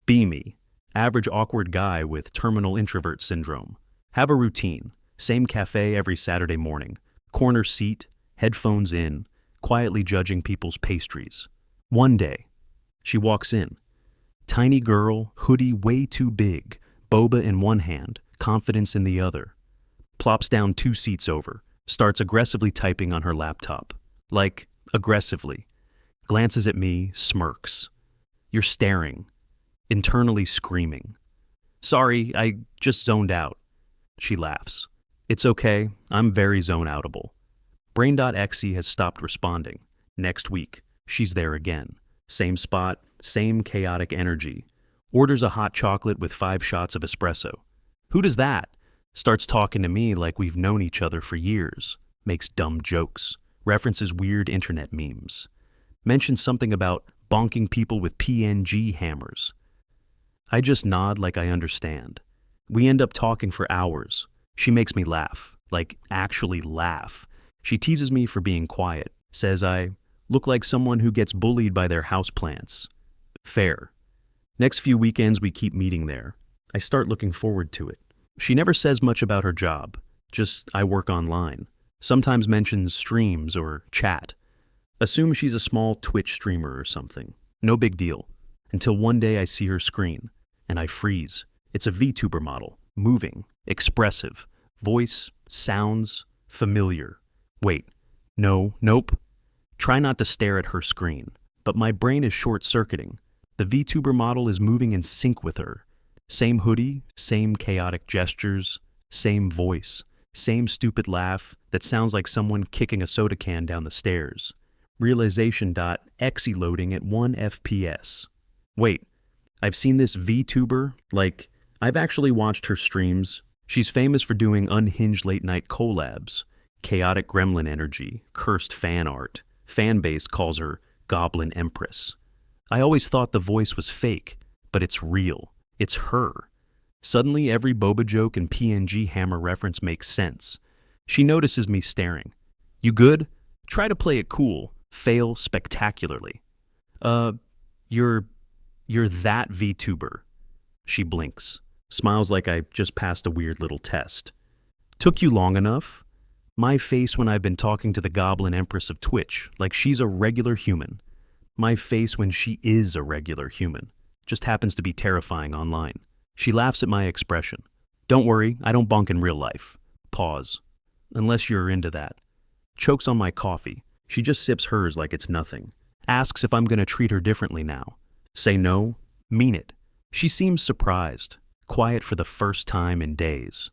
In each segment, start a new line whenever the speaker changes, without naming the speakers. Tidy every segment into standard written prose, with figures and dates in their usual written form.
Be me. Average awkward guy with terminal introvert syndrome. Have a routine. Same cafe every Saturday morning. Corner seat, headphones in, quietly judging people's pastries. One day, she walks in. Tiny girl, hoodie way too big, boba in one hand, confidence in the other. Plops down 2 seats over, starts aggressively typing on her laptop. Like, aggressively. Glances at me, smirks. You're staring. Internally screaming. Sorry, I just zoned out. She laughs. It's okay, I'm very zone-outable. Brain.exe has stopped responding. Next week, she's there again. Same spot, same chaotic energy. Orders a hot chocolate with 5 shots of espresso. Who does that? Starts talking to me like we've known each other for years. Makes dumb jokes. References weird internet memes. Mentions something about bonking people with PNG hammers. I just nod like I understand. We end up talking for hours. She makes me laugh. Like, actually laugh. She teases me for being quiet. Says I look like someone who gets bullied by their houseplants. Fair. Next few weekends we keep meeting there. I start looking forward to it. She never says much about her job. Just, I work online. Sometimes mentions streams or chat. Assume she's a small Twitch streamer or something. No big deal. Until one day I see her screen, and I freeze. It's a VTuber model. Moving. Expressive. Voice. Sounds. Familiar. Wait. Nope. Try not to stare at her screen. But my brain is short-circuiting. The VTuber model is moving in sync with her. Same hoodie, same chaotic gestures, same voice, same stupid laugh that sounds like someone kicking a soda can down the stairs. Realization.exe loading at 1 FPS. Wait, I've seen this VTuber, like, I've actually watched her streams. She's famous for doing unhinged late-night collabs, chaotic gremlin energy, cursed fan art. Fan base calls her Goblin Empress. I always thought the voice was fake, but it's real. It's her. Suddenly, every boba joke and PNG hammer reference makes sense. She notices me staring. You good? Try to play it cool. Fail spectacularly. You're that VTuber. She blinks. Smiles like I just passed a weird little test. Took you long enough? My face when I've been talking to the Goblin Empress of Twitch, like she's a regular human. My face when she is a regular human. Just happens to be terrifying online. She laughs at my expression. Don't worry, I don't bonk in real life. Pause. Unless you're into that. Chokes on my coffee. She just sips hers like it's nothing. Asks if I'm gonna treat her differently now. Say no, mean it. She seems surprised. Quiet for the first time in days.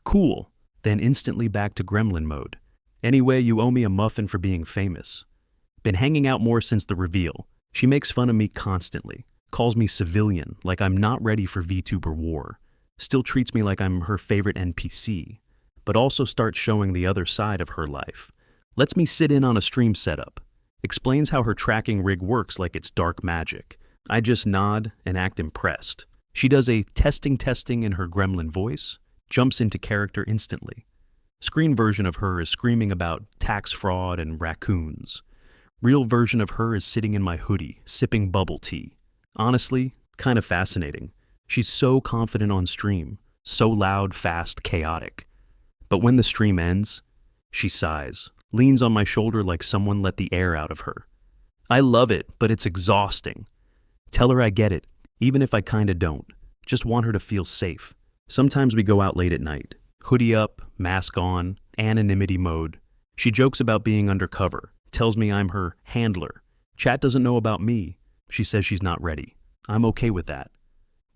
Cool. Then instantly back to gremlin mode. Anyway, you owe me a muffin for being famous. Been hanging out more since the reveal. She makes fun of me constantly. Calls me civilian, like I'm not ready for VTuber war. Still treats me like I'm her favorite NPC. But also starts showing the other side of her life. Lets me sit in on a stream setup. Explains how her tracking rig works like it's dark magic. I just nod and act impressed. She does a testing in her gremlin voice. Jumps into character instantly. Screen version of her is screaming about tax fraud and raccoons. Real version of her is sitting in my hoodie, sipping bubble tea. Honestly, kind of fascinating. She's so confident on stream, so loud, fast, chaotic. But when the stream ends, she sighs, leans on my shoulder like someone let the air out of her. I love it, but it's exhausting. Tell her I get it, even if I kinda don't. Just want her to feel safe. Sometimes we go out late at night. Hoodie up, mask on, anonymity mode. She jokes about being undercover, tells me I'm her handler. Chat doesn't know about me. She says she's not ready. I'm okay with that.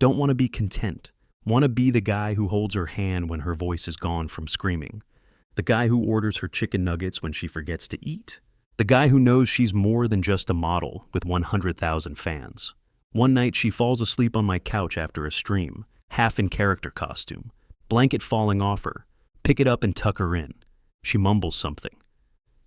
Don't want to be content. Want to be the guy who holds her hand when her voice is gone from screaming. The guy who orders her chicken nuggets when she forgets to eat. The guy who knows she's more than just a model with 100,000 fans. One night she falls asleep on my couch after a stream, half in character costume. Blanket falling off her. Pick it up and tuck her in. She mumbles something.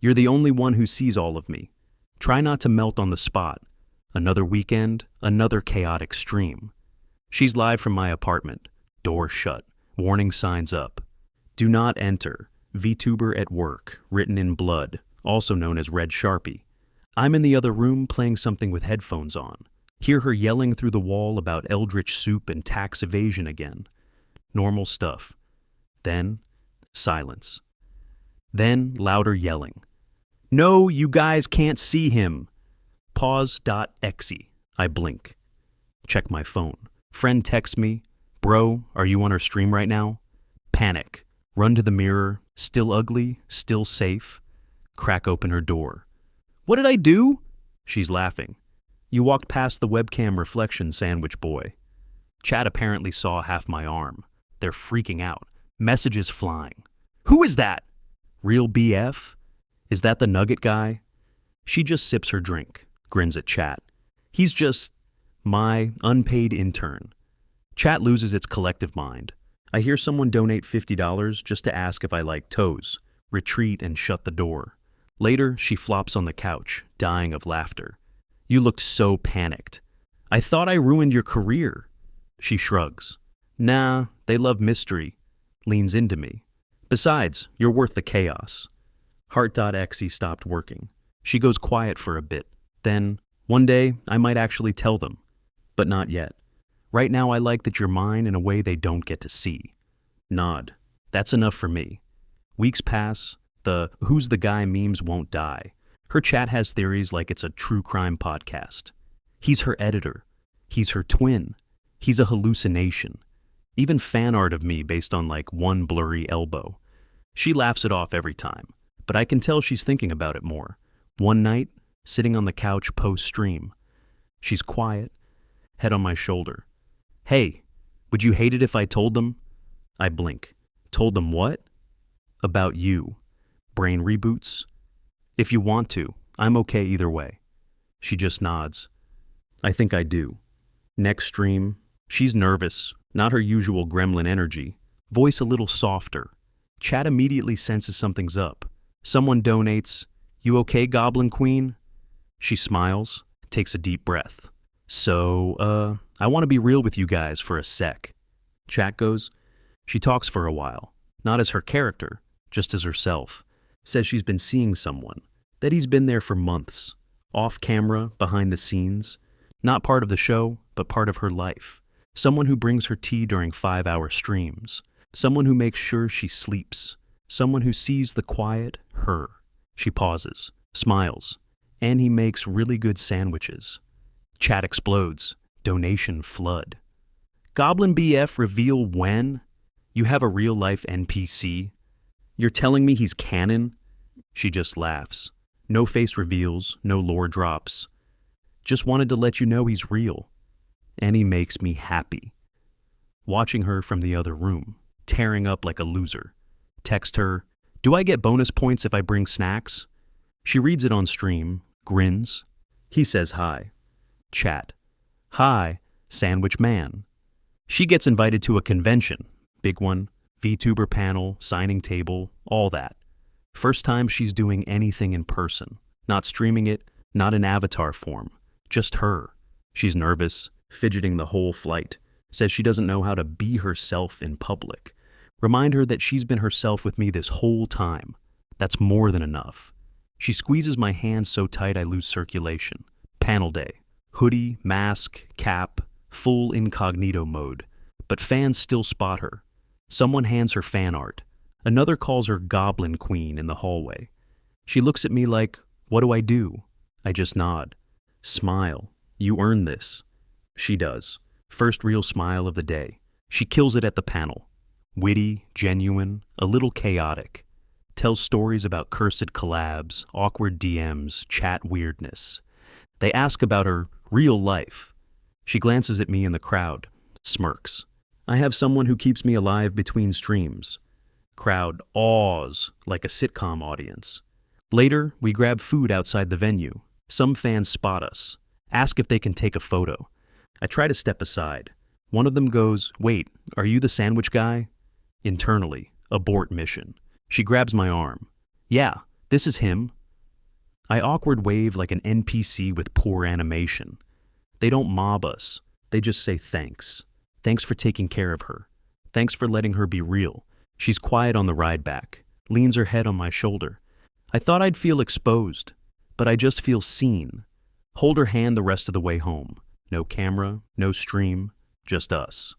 You're the only one who sees all of me. Try not to melt on the spot. Another weekend, another chaotic stream. She's live from my apartment. Door shut. Warning signs up. Do not enter. VTuber at work, written in blood, also known as Red Sharpie. I'm in the other room playing something with headphones on. Hear her yelling through the wall about eldritch soup and tax evasion again. Normal stuff. Then, silence. Then, louder yelling. No, you guys can't see him. Pause.exe. I blink. Check my phone. Friend texts me. Bro, are you on her stream right now? Panic. Run to the mirror. Still ugly, still safe. Crack open her door. What did I do? She's laughing. You walked past the webcam reflection, sandwich boy. Chat apparently saw half my arm. They're freaking out. Messages flying. Who is that? Real BF? Is that the nugget guy? She just sips her drink, grins at chat. He's just my unpaid intern. Chat loses its collective mind. I hear someone donate $50 just to ask if I like toes, retreat and shut the door. Later, she flops on the couch, dying of laughter. You looked so panicked. I thought I ruined your career. She shrugs. Nah, they love mystery. Leans into me. Besides, you're worth the chaos. Heart.exe stopped working. She goes quiet for a bit. Then, one day, I might actually tell them. But not yet. Right now I like that you're mine in a way they don't get to see. Nod. That's enough for me. Weeks pass. The who's the guy memes won't die. Her chat has theories like it's a true crime podcast. He's her editor. He's her twin. He's a hallucination. Even fan art of me based on like one blurry elbow. She laughs it off every time, but I can tell she's thinking about it more. One night, sitting on the couch post-stream. She's quiet, head on my shoulder. Hey, would you hate it if I told them? I blink. Told them what? About you. Brain reboots? If you want to, I'm okay either way. She just nods. I think I do. Next stream, she's nervous, not her usual gremlin energy. Voice a little softer. Chat immediately senses something's up. Someone donates, "You okay, Goblin Queen?" She smiles, takes a deep breath. So, I want to be real with you guys for a sec. Chat goes. She talks for a while, not as her character, just as herself. Says she's been seeing someone, that he's been there for months, off camera, behind the scenes, not part of the show, but part of her life. Someone who brings her tea during 5-hour streams, someone who makes sure she sleeps, someone who sees the quiet her. She pauses, smiles, and he makes really good sandwiches. Chat explodes, donation flood. Goblin BF reveal when? You have a real-life NPC? You're telling me he's canon? She just laughs. No face reveals, no lore drops. Just wanted to let you know he's real. And he makes me happy. Watching her from the other room, tearing up like a loser. Text her, do I get bonus points if I bring snacks? She reads it on stream, grins. He says hi. Chat. Hi, Sandwich Man. She gets invited to a convention. Big one. VTuber panel, signing table, all that. First time she's doing anything in person. Not streaming it, not in avatar form. Just her. She's nervous, fidgeting the whole flight. Says she doesn't know how to be herself in public. Remind her that she's been herself with me this whole time. That's more than enough. She squeezes my hand so tight I lose circulation. Panel day. Hoodie, mask, cap, full incognito mode. But fans still spot her. Someone hands her fan art. Another calls her Goblin Queen in the hallway. She looks at me like, what do I do? I just nod. Smile. You earned this. She does. First real smile of the day. She kills it at the panel. Witty, genuine, a little chaotic. Tells stories about cursed collabs, awkward DMs, chat weirdness. They ask about her real life. She glances at me in the crowd, smirks. I have someone who keeps me alive between streams. Crowd awes like a sitcom audience. Later, we grab food outside the venue. Some fans spot us, ask if they can take a photo. I try to step aside. One of them goes, wait, are you the sandwich guy? Internally, abort mission. She grabs my arm. Yeah, this is him. I awkward wave like an NPC with poor animation. They don't mob us. They just say thanks. Thanks for taking care of her. Thanks for letting her be real. She's quiet on the ride back, leans her head on my shoulder. I thought I'd feel exposed, but I just feel seen. Hold her hand the rest of the way home. No camera, no stream, just us.